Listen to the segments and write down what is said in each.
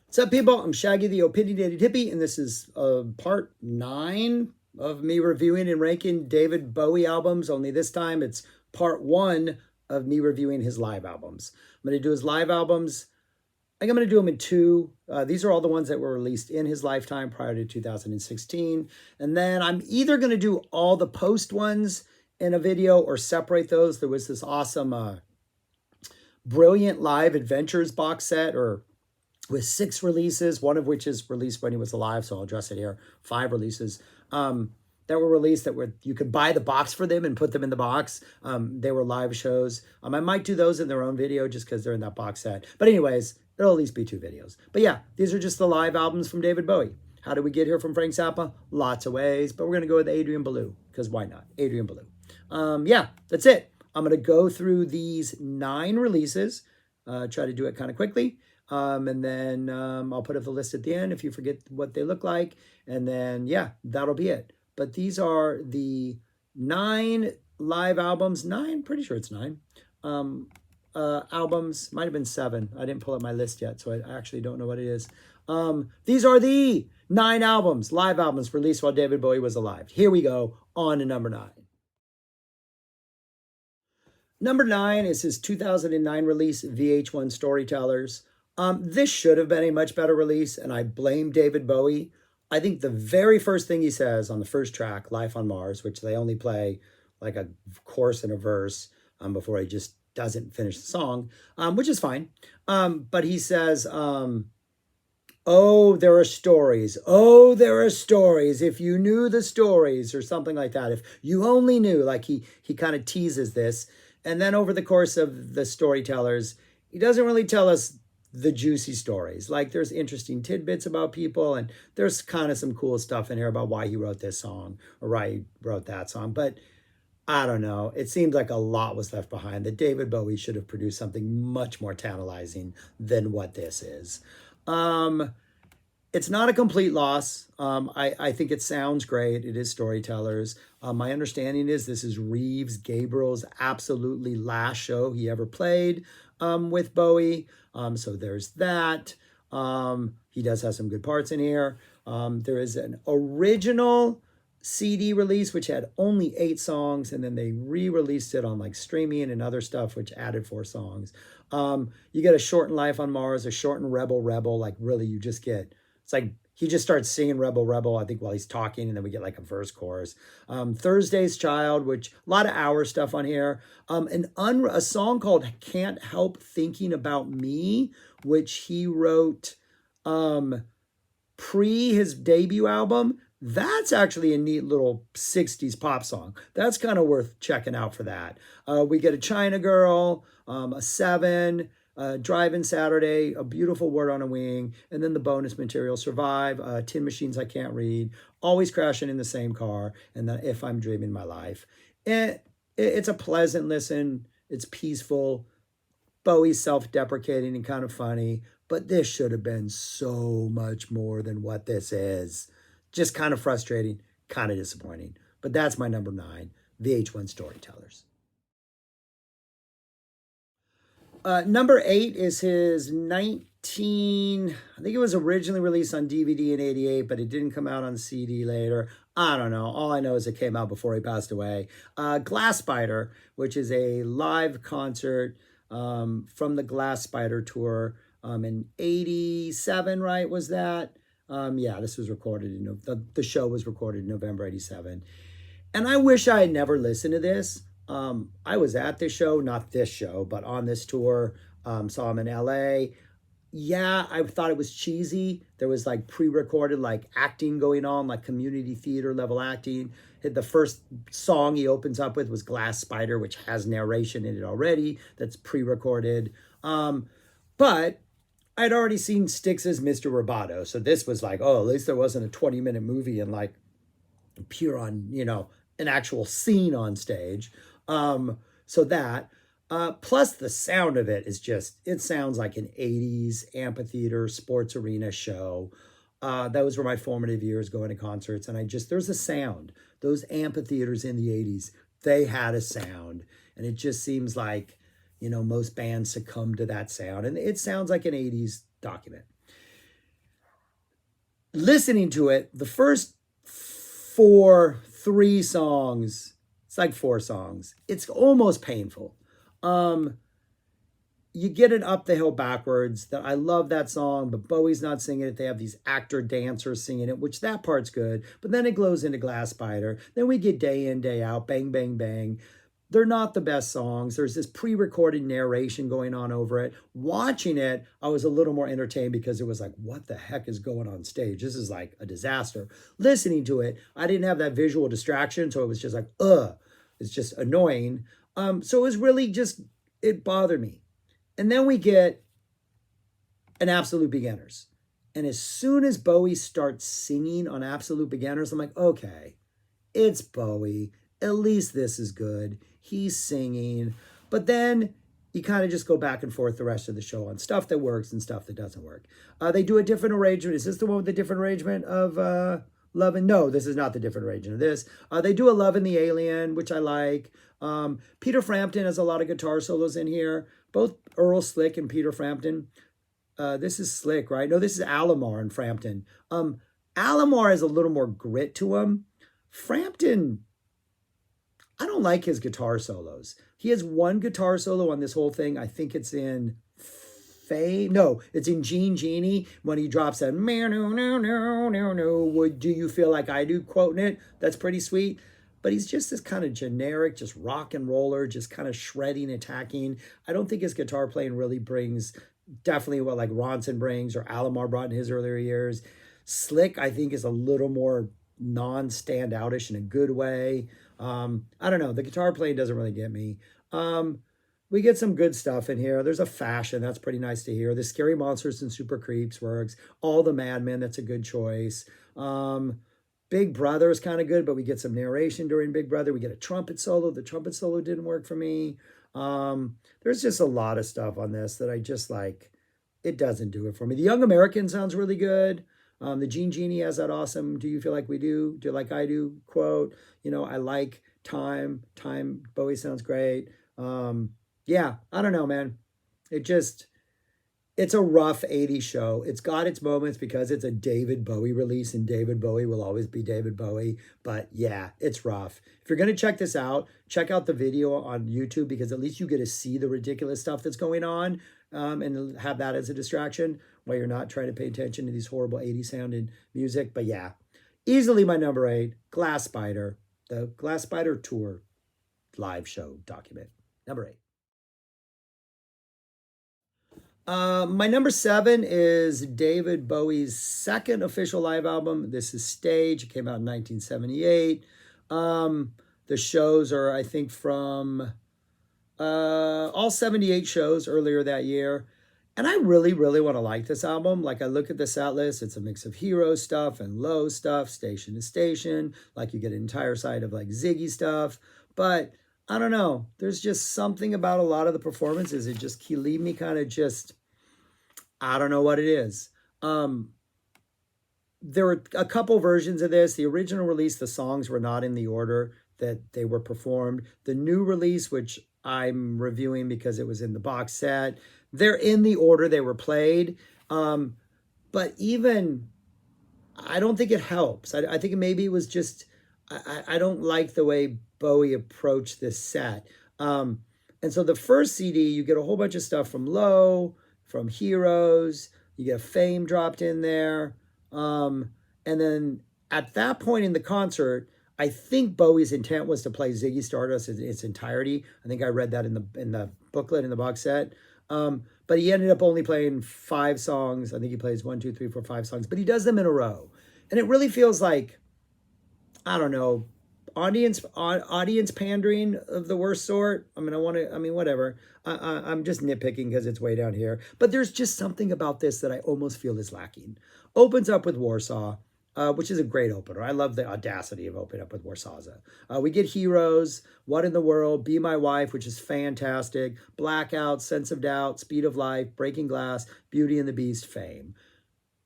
What's up, people? I'm Shaggy, the Opinionated Hippie, and this is part 9 of me reviewing and ranking David Bowie albums. Only this time it's part 1 of me reviewing his live albums. I'm going to do his live albums. I think I'm going to do them in 2. These are all the ones that were released in his lifetime prior to 2016. And then I'm either going to do all the post ones in a video or separate those. There was this awesome Brilliant Live Adventures box set, or with 6 releases, one of which is released when he was alive, so I'll address it here. 5 releases that were released that were, you could buy the box for them and put them in the box. They were live shows. I might do those in their own video just because they're in that box set. But anyways, it'll at least be 2 videos. But yeah, these are just the live albums from David Bowie. How did we get here from Frank Zappa? Lots of ways, but we're going to go with Adrian Belew, because why not? Adrian Belew. Yeah, that's it. I'm going to go through these 9 releases, try to do it kind of quickly. And then I'll put up the list at the end if you forget what they look like. And then, yeah, that'll be it. But these are the 9 live albums. 9, pretty sure it's 9. Albums, might have been 7. I didn't pull up my list yet, so I actually don't know what it is. These are the 9 albums, live albums released while David Bowie was alive. Here we go, on to number 9. Number 9 is his 2009 release, VH1 Storytellers. This should have been a much better release, and I blame David Bowie. I think the very first thing he says on the first track, Life on Mars, which they only play like a chorus and a verse before he just doesn't finish the song, which is fine. But he says, oh, there are stories. Oh, there are stories. If you knew the stories, or something like that. If you only knew, like he kind of teases this. And then over the course of the Storytellers, he doesn't really tell us the juicy stories. Like, there's interesting tidbits about people, and there's kind of some cool stuff in here about why he wrote this song or why he wrote that song. But I don't know. It seems like a lot was left behind, that David Bowie should have produced something much more tantalizing than what this is. It's not a complete loss. I think it sounds great. It is Storytellers. My understanding is this is Reeves Gabriel's absolutely last show he ever played with Bowie. So there's that. He does have some good parts in here. There is an original CD release, which had only 8 songs, and then they re-released it on like streaming and other stuff, which added 4 songs. You get a shortened Life on Mars, a shortened Rebel Rebel. Like, really, you just get, it's like he just starts singing Rebel Rebel, I think, while he's talking, and then we get like a verse chorus. Thursday's Child, which a lot of hour stuff on here. A song called Can't Help Thinking About Me, which he wrote pre his debut album. That's actually a neat little 60s pop song. That's kind of worth checking out for that. We get a China Girl, a 7, Drive-In Saturday, A Beautiful Word on a Wing, and then the bonus material, Survive, Tin Machines I Can't Read, Always Crashing in the Same Car, and then If I'm Dreaming My Life. It's a pleasant listen. It's peaceful. Bowie's self-deprecating and kind of funny, but this should have been so much more than what this is. Just kind of frustrating, kind of disappointing. But that's my number 9, VH1 Storytellers. Number 8 is his I think it was originally released on DVD in 88, but it didn't come out on CD later. I don't know. All I know is it came out before he passed away. Glass Spider, which is a live concert from the Glass Spider tour in 87, right? Was that? Yeah, this was recorded, the show was recorded in November 87. And I wish I had never listened to this. I was at this show, not this show, but on this tour, saw him in LA. Yeah, I thought it was cheesy. There was like pre-recorded like acting going on, like community theater level acting. The first song he opens up with was Glass Spider, which has narration in it already. That's pre-recorded. But I'd already seen Styx's Mr. Roboto. So this was like, oh, at least there wasn't a 20-minute movie and like pure on, an actual scene on stage. So that, plus the sound of it is just, it sounds like an 80s amphitheater sports arena show. Those were my formative years going to concerts. And there's a sound. Those amphitheaters in the 80s, they had a sound. And it just seems like, most bands succumb to that sound. And it sounds like an 80s document. listening to it, the first three songs, it's like 4 songs. It's almost painful. You get it Up the Hill Backwards. That I love that song, but Bowie's not singing it. They have these actor dancers singing it, which that part's good. But then it glows into Glass Spider. Then we get Day In, Day Out, Bang, Bang, Bang. They're not the best songs. There's this pre-recorded narration going on over it. Watching it, I was a little more entertained because it was like, what the heck is going on stage? This is like a disaster. Listening to it, I didn't have that visual distraction, so it was just like, ugh. It's just annoying. So it was really just, it bothered me. And then we get an Absolute Beginners. And as soon as Bowie starts singing on Absolute Beginners, I'm like, okay, it's Bowie. At least this is good. He's singing. But then you kind of just go back and forth the rest of the show on stuff that works and stuff that doesn't work. They do a different arrangement. Is this the one with the different arrangement of Love and... No, this is not the different arrangement of this. They do a Love and the Alien, which I like. Peter Frampton has a lot of guitar solos in here. Both Earl Slick and Peter Frampton. This is Slick, right? No, this is Alomar and Frampton. Alomar has a little more grit to him. Frampton, I don't like his guitar solos. He has one guitar solo on this whole thing. I think it's in Fame. No, it's in Gene Genie when he drops that would do you feel like I do, quoting it. That's pretty sweet. But he's just this kind of generic, just rock and roller, just kind of shredding, attacking. I don't think his guitar playing really brings definitely what like Ronson brings or Alomar brought in his earlier years. Slick, I think, is a little more non-standoutish in a good way. I don't know. The guitar playing doesn't really get me. We get some good stuff in here. There's a Fashion. That's pretty nice to hear. The Scary Monsters and Super Creeps works. All the Madmen. That's a good choice. Big Brother is kind of good, but we get some narration during Big Brother. We get a trumpet solo. The trumpet solo didn't work for me. There's just a lot of stuff on this that I just like. It doesn't do it for me. The Young American sounds really good. The Gene Genie has that awesome "Do you feel like we do? Do you like I do?" quote. You know, I like Time. Bowie sounds great. Yeah, I don't know, man. It's a rough 80s show. It's got its moments because it's a David Bowie release, and David Bowie will always be David Bowie. But yeah, it's rough. If you're going to check this out, check out the video on YouTube because at least you get to see the ridiculous stuff that's going on and have that as a distraction while you're not trying to pay attention to these horrible 80s sounding music. But yeah, easily my number 8, Glass Spider, the Glass Spider Tour live show document. Number 8. My number 7 is David Bowie's second official live album. This is Stage. It came out in 1978. The shows are, I think, from all 78 shows earlier that year. And I really, really want to like this album. Like, I look at the set list. It's a mix of hero stuff and low stuff, station to station. Like, you get an entire side of, like, Ziggy stuff. But I don't know. There's just something about a lot of the performances. It just leave me kind of just... I don't know what it is. There were a couple versions of this. The original release, the songs were not in the order that they were performed. The new release, which I'm reviewing because it was in the box set, they're in the order they were played. But even, I don't think it helps. I think maybe it was just, I don't like the way Bowie approached this set. And so the first CD, you get a whole bunch of stuff from Low, from Heroes, you get Fame dropped in there. And then at that point in the concert, I think Bowie's intent was to play Ziggy Stardust in its entirety. I think I read that in the booklet, in the box set. But he ended up only playing 5 songs. I think he plays 1, 2, 3, 4, 5 songs, but he does them in a row. And it really feels like, I don't know, audience pandering of the worst sort. Whatever. I'm just nitpicking because it's way down here. But there's just something about this that I almost feel is lacking. Opens up with Warsaw, which is a great opener. I love the audacity of opening up with Warsaw. We get Heroes, What in the World, Be My Wife, which is fantastic, Blackout, Sense of Doubt, Speed of Life, Breaking Glass, Beauty and the Beast, Fame.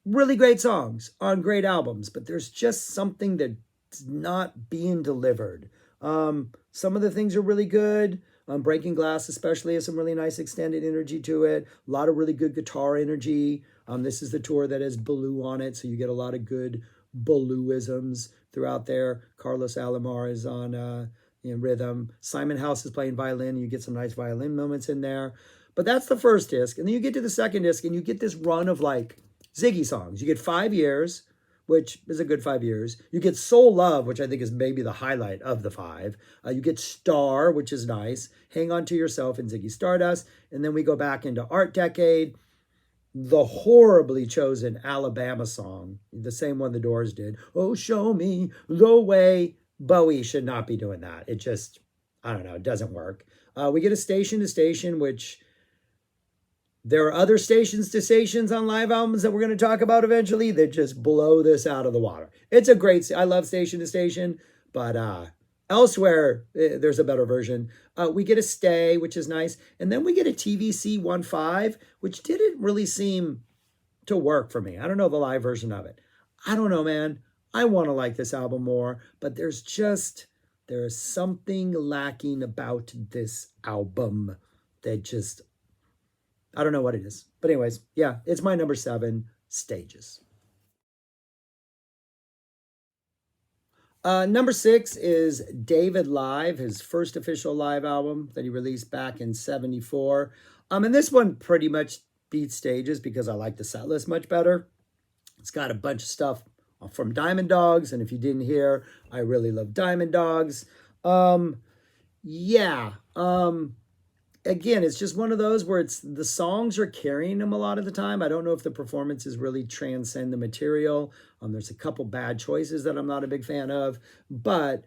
Really great songs on great albums, but there's just something that's not being delivered. Some of the things are really good. Breaking Glass especially has some really nice extended energy to it. A lot of really good guitar energy. This is the tour that has Baloo on it, so you get a lot of good Balooisms throughout there. Carlos Alomar is on rhythm. Simon House is playing violin. You get some nice violin moments in there. But that's the first disc. And then you get to the second disc and you get this run of like Ziggy songs. You get 5 years, which is a good 5 years. You get Soul Love, which I think is maybe the highlight of the 5. You get Star, which is nice. Hang On to Yourself and Ziggy Stardust. And then we go back into Art Decade. The horribly chosen Alabama song, the same one the Doors did. Oh, show me the way. Bowie should not be doing that. It just, I don't know, it doesn't work. We get a Station to Station, which there are other stations to stations on live albums that we're going to talk about eventually that just blow this out of the water. It's a great, I love Station to Station, but elsewhere, there's a better version. We get a Stay, which is nice. And then we get a TVC 1.5, which didn't really seem to work for me. I don't know the live version of it. I don't know, man. I want to like this album more, but there is something lacking about this album that just, I don't know what it is. But anyways, yeah, it's my number 7, Stages. Number 6 is David Live, his first official live album that he released back in 74. And this one pretty much beats Stages because I like the set list much better. It's got a bunch of stuff from Diamond Dogs, and if you didn't hear, I really love Diamond Dogs. Again, it's just one of those where it's the songs are carrying them a lot of the time. I don't know if the performances really transcend the material. There's a couple bad choices that I'm not a big fan of, but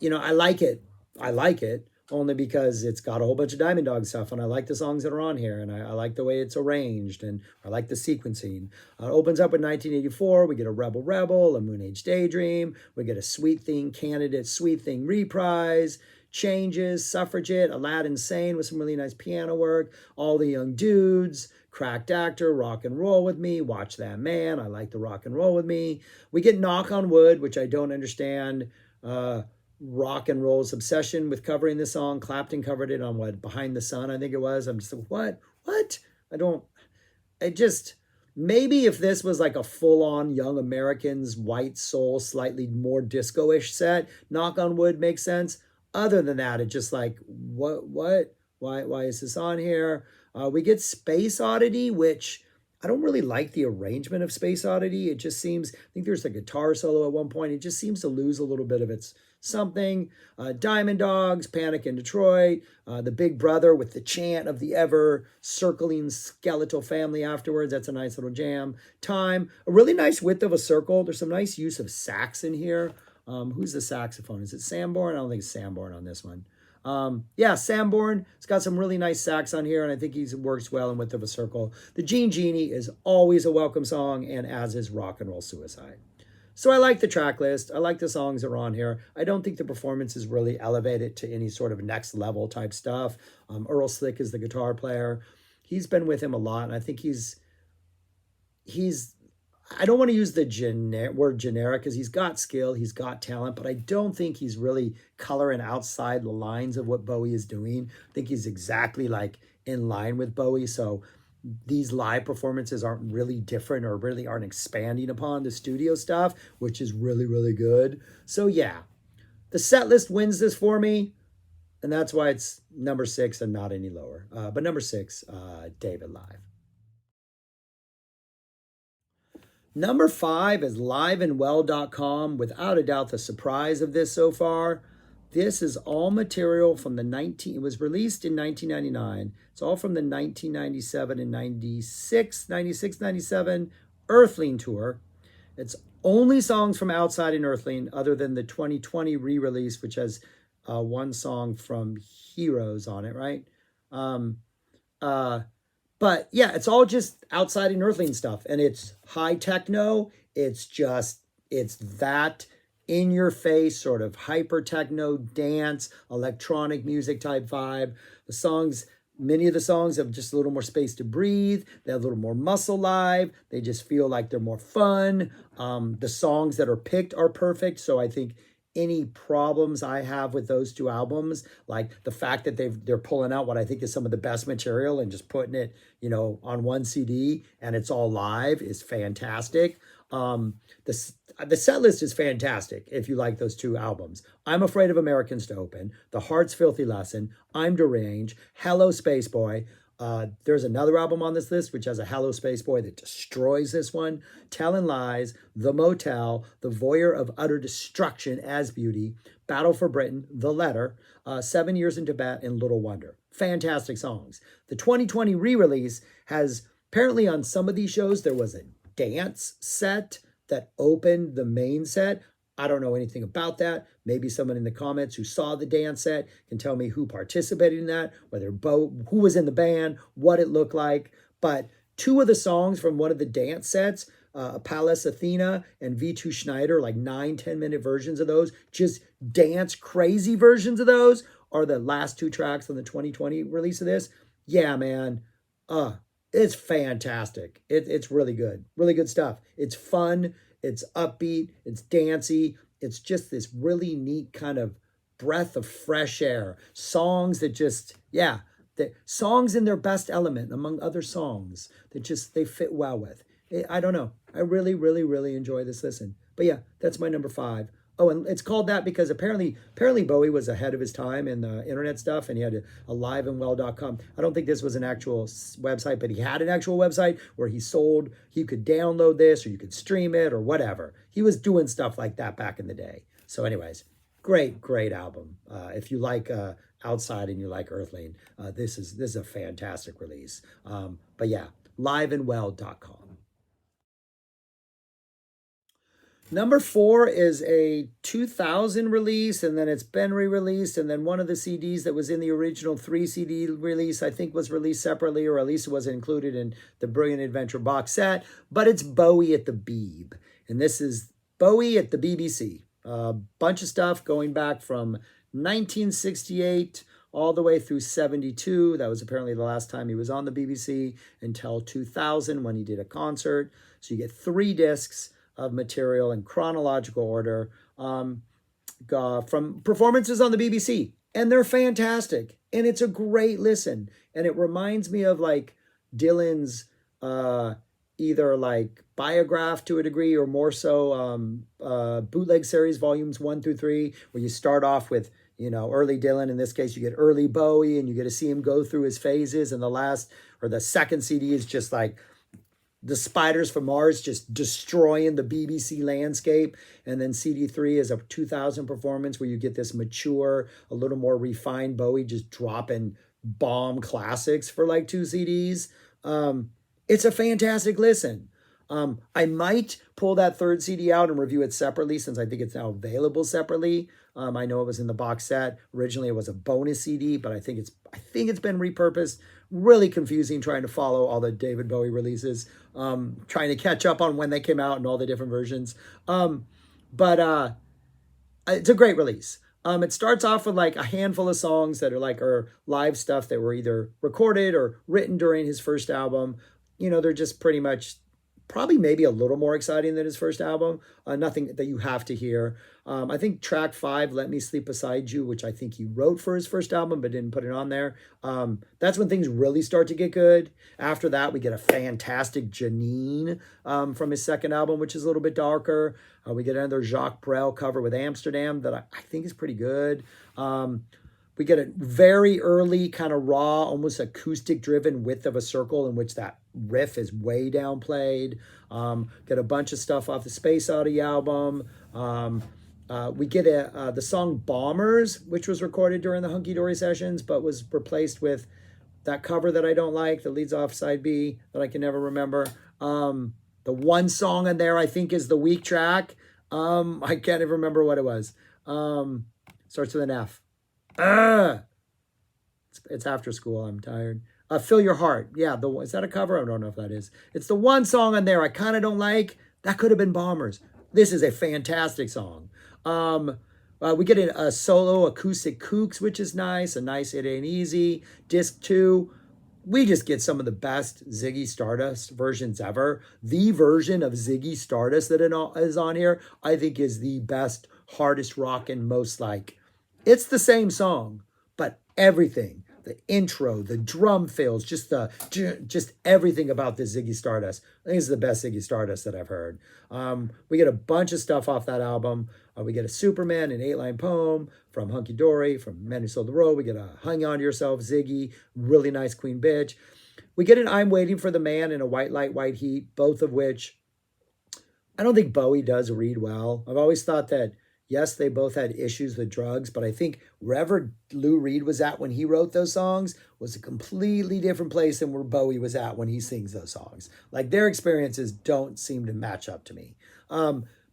I like it. I like it only because it's got a whole bunch of Diamond Dog stuff, and I like the songs that are on here, and I like the way it's arranged, and I like the sequencing. It opens up with 1984. We get a Rebel Rebel, a Moon Age Daydream. We get a Sweet Thing Candidate, Sweet Thing reprise. Changes, Suffragette, Aladdin Sane with some really nice piano work, All the Young Dudes, Cracked Actor, Rock and Roll With Me, Watch That Man, I like the Rock and Roll With Me. We get Knock on Wood, which I don't understand. Rock and Roll's obsession with covering the song. Clapton covered it on Behind the Sun, I think it was. I'm just like, what? Maybe if this was like a full-on Young Americans, white soul, slightly more disco-ish set, Knock on Wood makes sense. Other than that, it's just like, what? Why is this on here? We get Space Oddity, which I don't really like the arrangement of Space Oddity. It just seems, I think there's a guitar solo at one point. It just seems to lose a little bit of its something. Diamond Dogs, Panic in Detroit, The Big Brother with the chant of the ever circling skeletal family afterwards. That's a nice little jam. Time, a really nice width of a circle. There's some nice use of sax in here. Who's the saxophone? Is it Sanborn? I don't think it's Sanborn on this one. Yeah, Sanborn. It's got some really nice sax on here, and I think he works well in Width of a Circle. The Gene Genie is always a welcome song, and as is Rock and Roll Suicide. So I like the track list. I like the songs that are on here. I don't think the performances really elevate it to any sort of next level type stuff. Earl Slick is the guitar player. He's been with him a lot, and I think he's I don't want to use the word generic because he's got skill, he's got talent, but I don't think he's really coloring outside the lines of what Bowie is doing. I think he's exactly like in line with Bowie. So these live performances aren't really different or really aren't expanding upon the studio stuff, which is really, really good. So yeah, the set list wins this for me. And that's why it's number 6 and not any lower. But number 6, David Live. Number 5 is liveandwell.com. Without a doubt, the surprise of this so far. This is all material from it was released in 1999. It's all from the 1997 and 96, 97 Earthling tour. It's only songs from outside in Earthling other than the 2020 re-release, which has one song from Heroes on it, right? But yeah, it's all just outside in Earthling stuff. And it's high techno. It's that in your face sort of hyper techno dance, electronic music type vibe. Many of the songs have just a little more space to breathe. They have a little more muscle live. They just feel like they're more fun. The songs that are picked are perfect. So I think any problems I have with those two albums, like the fact that they're pulling out what I think is some of the best material and just putting it, on one CD and it's all live, is fantastic. The set list is fantastic if you like those two albums. I'm Afraid of Americans to Open, The Heart's Filthy Lesson, I'm Deranged, Hello Space Boy. There's another album on this list which has a Hello Space Boy that destroys this one. Telling Lies, The Motel, The Voyeur of Utter Destruction as Beauty, Battle for Britain, The Letter, 7 Years in Tibet, and Little Wonder. Fantastic songs. The 2020 re-release has, apparently on some of these shows, there was a dance set that opened the main set. I don't know anything about that. Maybe someone in the comments who saw the dance set can tell me who participated in that, who was in the band, what it looked like. But two of the songs from one of the dance sets, Palace Athena and V2 Schneider, like 9-10 minute versions of those, just dance crazy versions of those, are the last two tracks on the 2020 release of this. Yeah, man. It's fantastic. It's really good. Really good stuff. It's fun. It's upbeat. It's dancey. It's just this really neat kind of breath of fresh air. Songs that just, the songs in their best element among other songs that they fit well with. I don't know. I really, really, really enjoy this listen. But yeah, that's my number 5. Oh, and it's called that because apparently Bowie was ahead of his time in the internet stuff, and he had a livewell.com. I don't think this was an actual website, but he had an actual website where you could download this or you could stream it or whatever. He was doing stuff like that back in the day. So anyways, great album. If you like Outside and you like Earthling, this is a fantastic release. But yeah, livewell.com. Number 4 is a 2000 release, and then it's been re-released, and then one of the CDs that was in the original 3 CD release, I think, was released separately, or at least it was included in the Brilliant Adventure box set, but it's Bowie at the Beeb, and this is Bowie at the BBC. A bunch of stuff going back from 1968 all the way through 72. That was apparently the last time he was on the BBC, until 2000 when he did a concert. So you get 3 discs of material in chronological order from performances on the BBC, and they're fantastic, and it's a great listen, and it reminds me of like Dylan's either like Biograph to a degree, or more so Bootleg Series volumes 1 through 3, where you start off with early Dylan. In this case, you get early Bowie, and you get to see him go through his phases, and the second CD is just like the Spiders from Mars just destroying the BBC landscape. And then CD3 is a 2000 performance where you get this mature, a little more refined Bowie just dropping bomb classics for like 2 CDs. It's a fantastic listen. I might pull that 3rd CD out and review it separately, since I think it's now available separately. I know it was in the box set. Originally, it was a bonus CD, but I think it's been repurposed. Really confusing trying to follow all the David Bowie releases, trying to catch up on when they came out and all the different versions. But it's a great release. It starts off with like a handful of songs that are live stuff that were either recorded or written during his first album. They're just pretty much probably maybe a little more exciting than his first album. Nothing that you have to hear. I think track 5, Let Me Sleep Beside You, which I think he wrote for his first album but didn't put it on there. That's when things really start to get good. After that, we get a fantastic Janine from his second album, which is a little bit darker. We get another Jacques Brel cover with Amsterdam that I think is pretty good. We get a very early kind of raw, almost acoustic-driven Width of a Circle, in which that riff is way downplayed. Get a bunch of stuff off the Space Oddity album. We get the song Bombers, which was recorded during the Hunky Dory sessions, but was replaced with that cover that I don't like, that leads off side B, that I can never remember. The one song in there I think is the weak track. I can't even remember what it was. Starts with an F. It's After School. I'm tired. Fill Your Heart. Yeah, is that a cover? I don't know if that is. It's the one song on there I kind of don't like. That could have been Bombers. This is a fantastic song. We get a solo acoustic Kooks, which is nice. A nice It Ain't Easy. Disc 2. We just get some of the best Ziggy Stardust versions ever. The version of Ziggy Stardust that is on here, I think, is the best hardest rockin', most like, it's the same song, but everything, the intro, the drum fills, just everything about this Ziggy Stardust. I think it's the best Ziggy Stardust that I've heard. We get a bunch of stuff off that album. We get a Superman, an 8-line poem from Hunky Dory, from Men Who Sold the World. We get a Hang On to Yourself, Ziggy, really nice Queen Bitch. We get an I'm Waiting for the Man and a White Light, White Heat, both of which I don't think Bowie does read well. I've always thought that, yes, they both had issues with drugs, but I think wherever Lou Reed was at when he wrote those songs was a completely different place than where Bowie was at when he sings those songs. Like, their experiences don't seem to match up to me.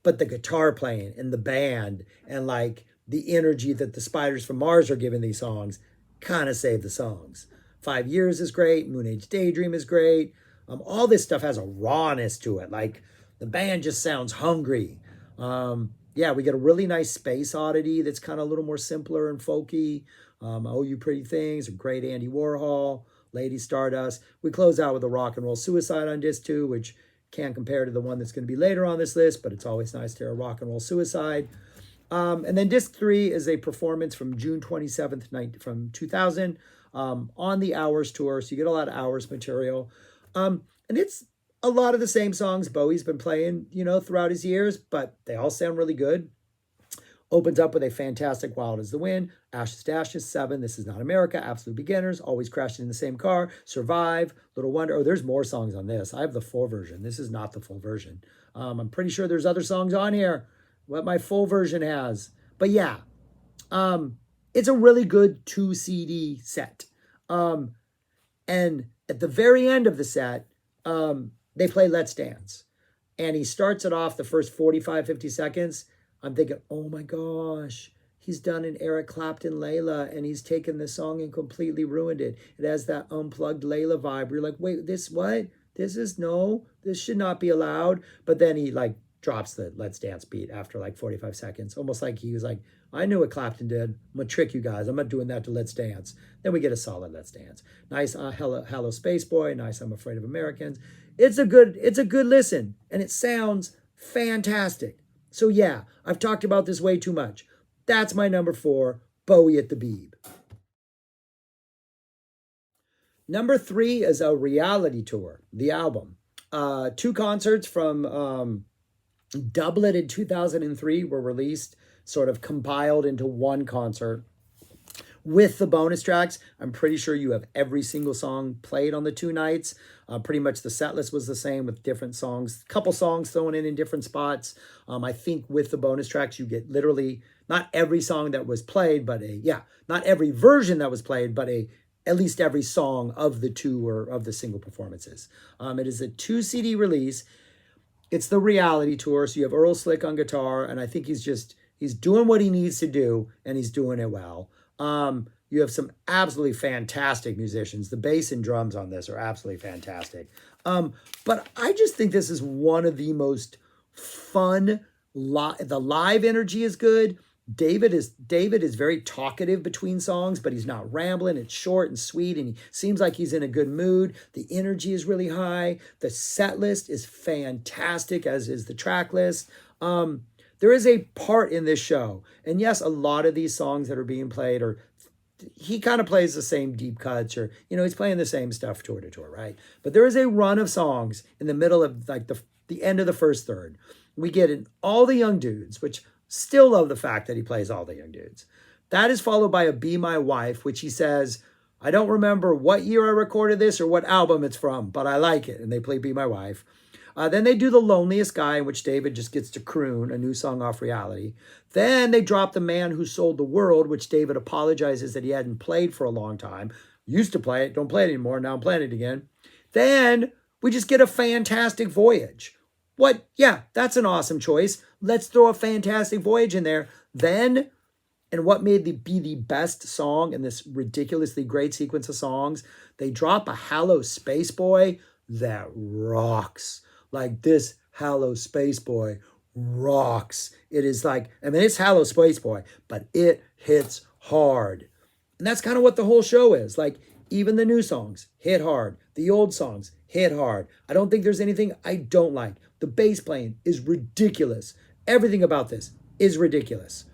But the guitar playing and the band and like the energy that the Spiders from Mars are giving these songs kind of save the songs. 5 Years is great. Moon Age Daydream is great. All this stuff has a rawness to it. Like, the band just sounds hungry. Yeah, we get a really nice Space Oddity that's kind of a little more simpler and folky. Oh You Pretty Things, a great Andy Warhol, Lady Stardust. We close out with a Rock and Roll Suicide on disc 2, which can't compare to the one that's going to be later on this list, but it's always nice to hear a Rock and Roll Suicide. And then disc 3 is a performance from June 27th, from 2000, on the Hours tour. So you get a lot of Hours material. And it's a lot of the same songs Bowie's been playing, throughout his years, but they all sound really good. Opens up with a fantastic Wild as the Wind, Ashes to Ashes, 7, This Is Not America, Absolute Beginners, Always Crashing in the Same Car, Survive, Little Wonder. Oh, there's more songs on this. I have the full version. This is not the full version. I'm pretty sure there's other songs on here, what my full version has. But yeah, it's a really good 2 CD set. And at the very end of the set, they play Let's Dance. And he starts it off the first 45, 50 seconds. I'm thinking, oh my gosh, he's done an Eric Clapton Layla and he's taken this song and completely ruined it. It has that unplugged Layla vibe. You're like, wait, this what? This should not be allowed. But then he like drops the Let's Dance beat after like 45 seconds. Almost like he was like, I knew what Clapton did. I'm going to trick you guys. I'm not doing that to Let's Dance. Then we get a solid Let's Dance. Nice Hello Space Boy. Nice I'm Afraid of Americans. It's a good listen. And it sounds fantastic. So yeah, I've talked about this way too much. That's my number 4, Bowie at the Beeb. Number 3 is a reality tour, the album. 2 concerts from Dublin in 2003 were released, sort of compiled into one concert. With the bonus tracks, I'm pretty sure you have every single song played on the 2 nights. Pretty much the set list was the same with different songs, couple songs thrown in different spots. I think with the bonus tracks, you get literally not every song that was played, but not every version that was played, but at least every song of the 2 or of the single performances. It is a 2 CD release. It's the reality tour. So you have Earl Slick on guitar, and I think he's doing what he needs to do, and he's doing it well. You have some absolutely fantastic musicians. The bass and drums on this are absolutely fantastic. But I just think this is one of the most fun. The live energy is good. David is very talkative between songs, but he's not rambling. It's short and sweet, and he seems like he's in a good mood. The energy is really high. The set list is fantastic, as is the track list. There is a part in this show, and yes, a lot of these songs that are being played he kind of plays the same deep cuts, or, he's playing the same stuff tour to tour, right? But there is a run of songs in the middle of like the end of the first third. We get in All the Young Dudes, which still love the fact that he plays All the Young Dudes. That is followed by a Be My Wife, which he says, I don't remember what year I recorded this or what album it's from, but I like it. And they play Be My Wife. Then they do The Loneliest Guy, in which David just gets to croon a new song off reality. Then they drop The Man Who Sold the World, which David apologizes that he hadn't played for a long time. Used to play it, don't play it anymore, now I'm playing it again. Then we just get a Fantastic Voyage. What? Yeah, that's an awesome choice. Let's throw a Fantastic Voyage in there. Then, and what made be the best song in this ridiculously great sequence of songs, they drop a Hello Space Boy that rocks. Like, this Hello Space Boy rocks. It is like, it's Hello Space Boy, but it hits hard. And that's kind of what the whole show is. Like, even the new songs hit hard. The old songs hit hard. I don't think there's anything I don't like. The bass playing is ridiculous. Everything about this is ridiculous.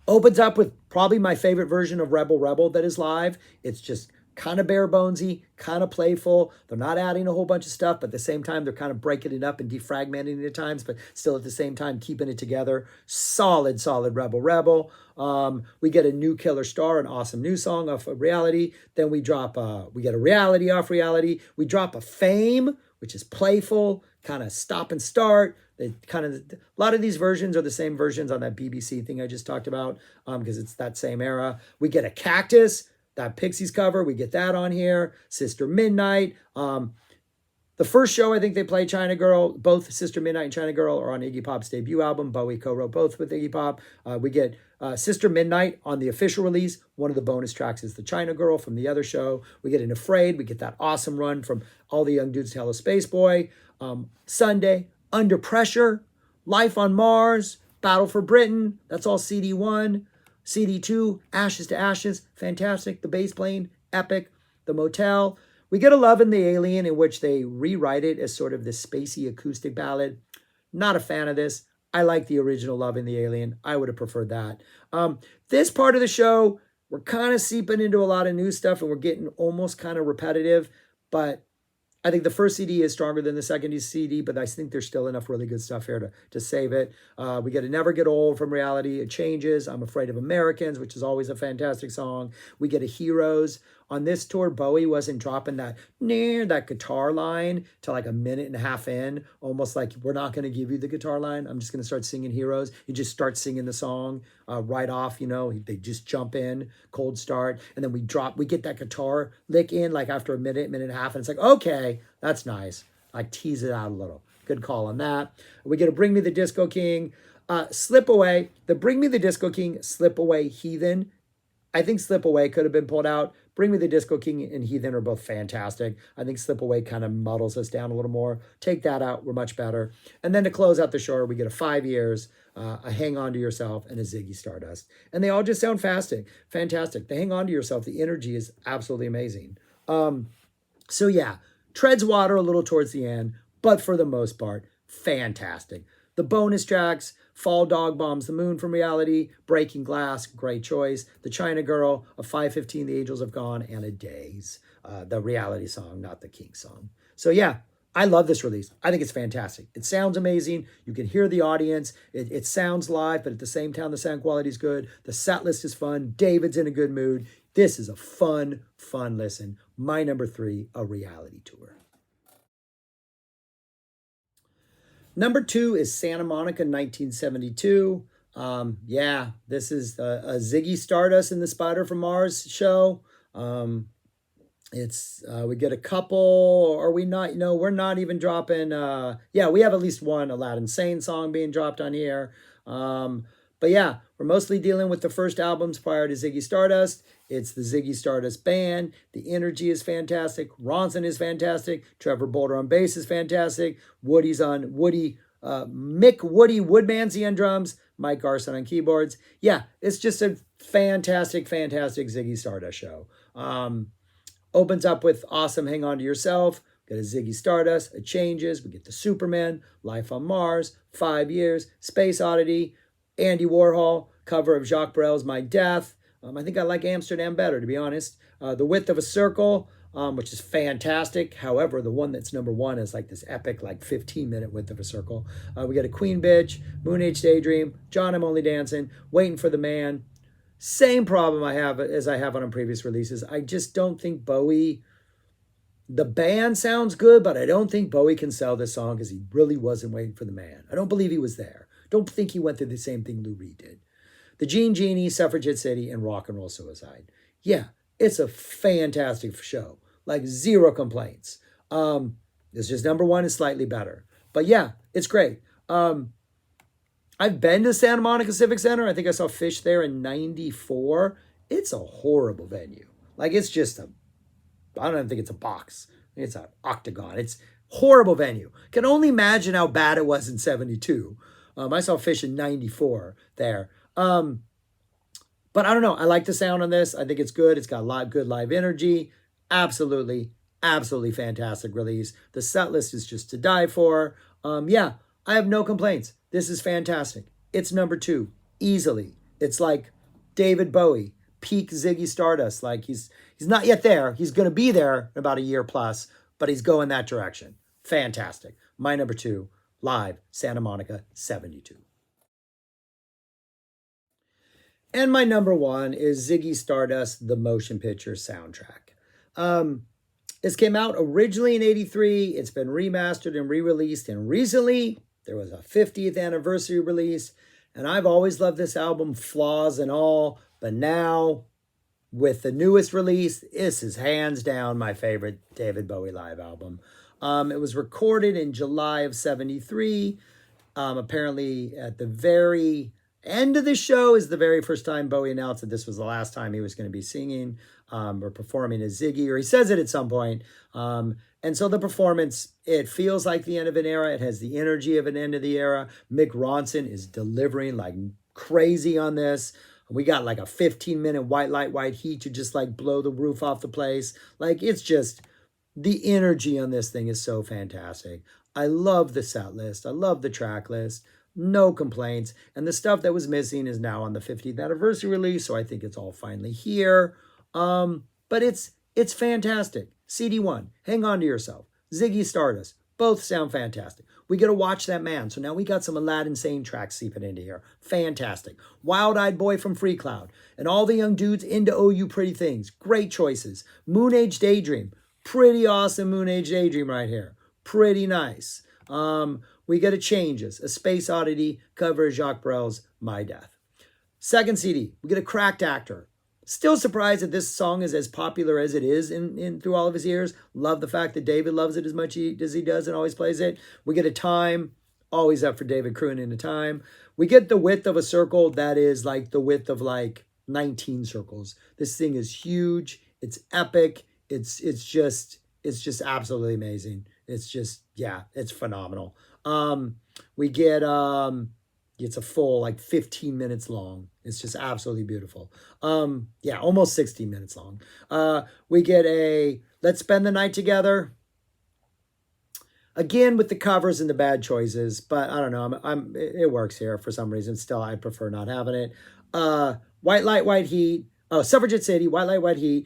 Opens up with probably my favorite version of Rebel Rebel that is live. It's just kind of bare bonesy, kind of playful. They're not adding a whole bunch of stuff, but at the same time, they're kind of breaking it up and defragmenting it at times, but still at the same time, keeping it together. Solid, solid Rebel Rebel. We get a new Killer Star, an awesome new song off of Reality. Then we drop, we get a Reality off Reality. We drop a Fame, which is playful, kind of stop and start. They kind of, a lot of these versions are the same versions on that BBC thing I just talked about, because it's that same era. We get a Cactus, that Pixies cover, we get that on here. Sister Midnight. The first show, I think they play China Girl. Both Sister Midnight and China Girl are on Iggy Pop's debut album. Bowie co-wrote both with Iggy Pop. We get Sister Midnight on the official release. One of the bonus tracks is the China Girl from the other show. We get an Afraid. We get that awesome run from All the Young Dudes to Hello Space Boy. Sunday, Under Pressure, Life on Mars, Battle for Britain. That's all CD1. CD2, Ashes to Ashes, fantastic. The bass playing, epic. The Motel. We get a Love in the Alien, in which they rewrite it as sort of this spacey acoustic ballad. Not a fan of this. I like the original Love in the Alien. I would have preferred that. This part of the show, we're kind of seeping into a lot of new stuff, and we're getting almost kind of repetitive, but I think the first CD is stronger than the second CD, but I think there's still enough really good stuff here to save it. We get a Never Get Old from Reality. It Changes. I'm Afraid of Americans, which is always a fantastic song. We get a Heroes. On this tour, Bowie wasn't dropping that guitar line till like a minute and a half in, almost like, we're not going to give you the guitar line. I'm just going to start singing Heroes. He just starts singing the song right off, they just jump in, cold start, and then we get that guitar lick in like after a minute and a half, and it's like, okay, that's nice. I tease it out a little. Good call on that. We get a Bring Me the Disco King, Slip Away. The Bring Me the Disco King, Slip Away, Heathen. I think Slip Away could have been pulled out. Bring Me the Disco King and Heathen are both fantastic. I think Slip Away kind of muddles us down a little more. Take that out. We're much better. And then to close out the show, we get a 5 Years, a Hang On to Yourself, and a Ziggy Stardust. And they all just sound fantastic. The Hang On to Yourself, the energy is absolutely amazing. So yeah, treads water a little towards the end, but for the most part, fantastic. The bonus tracks, Fall Dog Bombs the Moon from Reality, Breaking Glass, great choice. The China Girl, a 5:15, The Angels Have Gone, and a Days, the Reality song, not the King song. So yeah, I love this release. I think it's fantastic. It sounds amazing. You can hear the audience. It sounds live, but at the same time, the sound quality is good. The set list is fun. David's in a good mood. This is a fun listen. My number 3, a Reality tour. Number 2 is Santa Monica, 1972. Yeah, this is a Ziggy Stardust and the Spider from Mars show. We get a couple, or we not, no, we're not even dropping, yeah, we have at least one Aladdin Sane song being dropped on here. But yeah, we're mostly dealing with the first albums prior to Ziggy Stardust. It's the Ziggy Stardust band. The energy is fantastic. Ronson is fantastic. Trevor Bolder on bass is fantastic. Mick Woodmansey on drums. Mike Garson on keyboards. Yeah, it's just a fantastic Ziggy Stardust show. Opens up with awesome Hang On to Yourself. Got a Ziggy Stardust, It Changes. We get the Superman, Life on Mars, 5 Years, Space Oddity, Andy Warhol, cover of Jacques Brel's My Death. I think I like Amsterdam better, to be honest. The Width of a Circle, which is fantastic. However, the one that's number 1 is like this epic, like 15-minute Width of a Circle. We got a Queen Bitch, Moon Age Daydream, John I'm Only Dancing, Waiting for the Man. Same problem I have on previous releases. I just don't think Bowie, the band sounds good, but I don't think Bowie can sell this song because he really wasn't waiting for the man. I don't believe he was there. Don't think he went through the same thing Lou Reed did. The Gene Genie, Suffragette City, and Rock and Roll Suicide. Yeah, it's a fantastic show. Like, 0 complaints. It's just number 1 is slightly better. But yeah, it's great. I've been to Santa Monica Civic Center. I think I saw Fish there in 94. It's a horrible venue. Like, it's just I don't even think it's a box. It's an octagon. It's horrible venue. Can only imagine how bad it was in 72. I saw Fish in 94 there. But I don't know. I like the sound on this. I think it's good. It's got a lot of good live energy. Absolutely fantastic release. The set list is just to die for. Yeah, I have no complaints. This is fantastic. it's number 2, easily. It's like David Bowie, peak Ziggy Stardust. Like he's not yet there. He's going to be there in about a year plus, but he's going that direction. Fantastic. My number 2, live, Santa Monica, 72. And my number 1 is Ziggy Stardust, the motion picture soundtrack. This came out originally in 83. It's been remastered and re-released. And recently, there was a 50th anniversary release. And I've always loved this album, flaws and all. But now, with the newest release, this is hands down my favorite David Bowie live album. It was recorded in July of 73. Apparently, at the very end of the show is the very first time Bowie announced that this was the last time he was going to be singing or performing as Ziggy, or he says it at some point. And so the performance, it feels like the end of an era. It has the energy of an end of the era. Mick Ronson is delivering like crazy on this. We got like a 15-minute white light, white heat to just like blow the roof off the place. Like it's just, the energy on this thing is so fantastic. I love the set list. I love the track list. No complaints. And the stuff that was missing is now on the 50th anniversary release. So I think it's all finally here. But it's fantastic. CD1, Hang On to Yourself, Ziggy Stardust, both sound fantastic. We get to watch that man. So now we got some Aladdin Sane tracks seeping into here. Fantastic. Wild-Eyed Boy from Free Cloud. And all the young dudes into Oh You Pretty Things. Great choices. Moon Age Daydream. Pretty awesome Moon Age Daydream right here. Pretty nice. We get a Changes, a Space Oddity cover of Jacques Brel's My Death. Second CD, we get a Cracked Actor. Still surprised that this song is as popular as it is in through all of his years. Love the fact that David loves it as much as he does and always plays it. We get a Time, always up for David crooning a Time. We get The Width of a Circle that is like the width of like 19 circles. This thing is huge. It's epic. It's just absolutely amazing. It's just, yeah, it's phenomenal. We get, it's a full like 15 minutes long. It's just absolutely beautiful. Yeah, almost 16 minutes long. We get a Let's Spend the Night Together. Again, with the covers and the bad choices, but I don't know. It works here for some reason. Still, I prefer not having it. White Light, White Heat. Oh, Suffragette City, White Light, White Heat.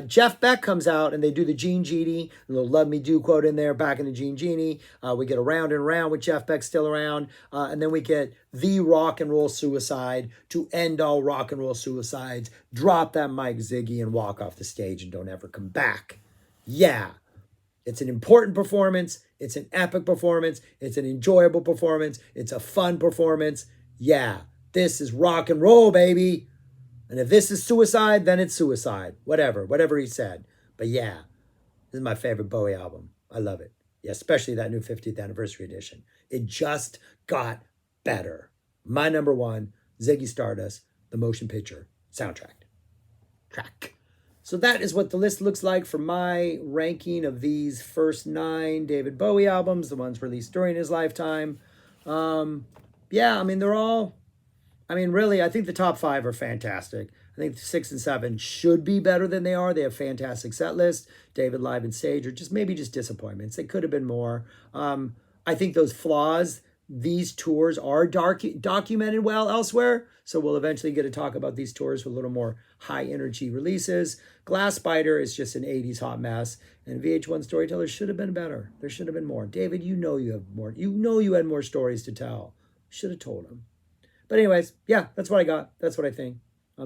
Jeff Beck comes out and they do the Gene Genie, a little Love Me Do quote in there, back in the Gene Genie. We get Around and Around with Jeff Beck still around. And then we get The Rock and Roll Suicide to end all rock and roll suicides. Drop that mic, Ziggy, and walk off the stage and don't ever come back. Yeah. It's an important performance. It's an epic performance. It's an enjoyable performance. It's a fun performance. Yeah. This is rock and roll, baby. And if this is suicide, then it's suicide. Whatever he said. But yeah, this is my favorite Bowie album. I love it. Yeah, especially that new 50th anniversary edition. It just got better. My number 1, Ziggy Stardust, the motion picture soundtrack. So that is what the list looks like for my ranking of these first 9 David Bowie albums, the ones released during his lifetime. Yeah, I mean, they're all... I mean, really, I think the top 5 are fantastic. I think 6 and 7 should be better than they are. They have fantastic set lists. David live and stage are just maybe just disappointments. They could have been more. I think those flaws, these tours are documented well elsewhere. So we'll eventually get to talk about these tours with a little more high energy releases. Glass Spider is just an 80s hot mess. And VH1 Storytellers should have been better. There should have been more. David, you know you have more. You know you had more stories to tell. Should have told him. But anyways, yeah, that's what I got. That's what I think.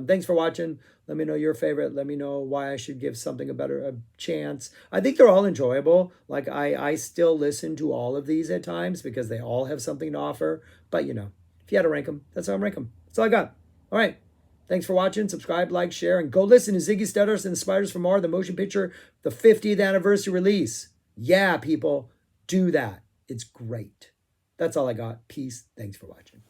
Thanks for watching. Let me know your favorite. Let me know why I should give something a chance. I think they're all enjoyable. Like I still listen to all of these at times because they all have something to offer. But you know, if you had to rank them, that's how I rank them. That's all I got. All right. Thanks for watching. Subscribe, like, share, and go listen to Ziggy Stardust and the Spiders from Mars, the motion picture, the 50th anniversary release. Yeah, people, do that. It's great. That's all I got. Peace. Thanks for watching.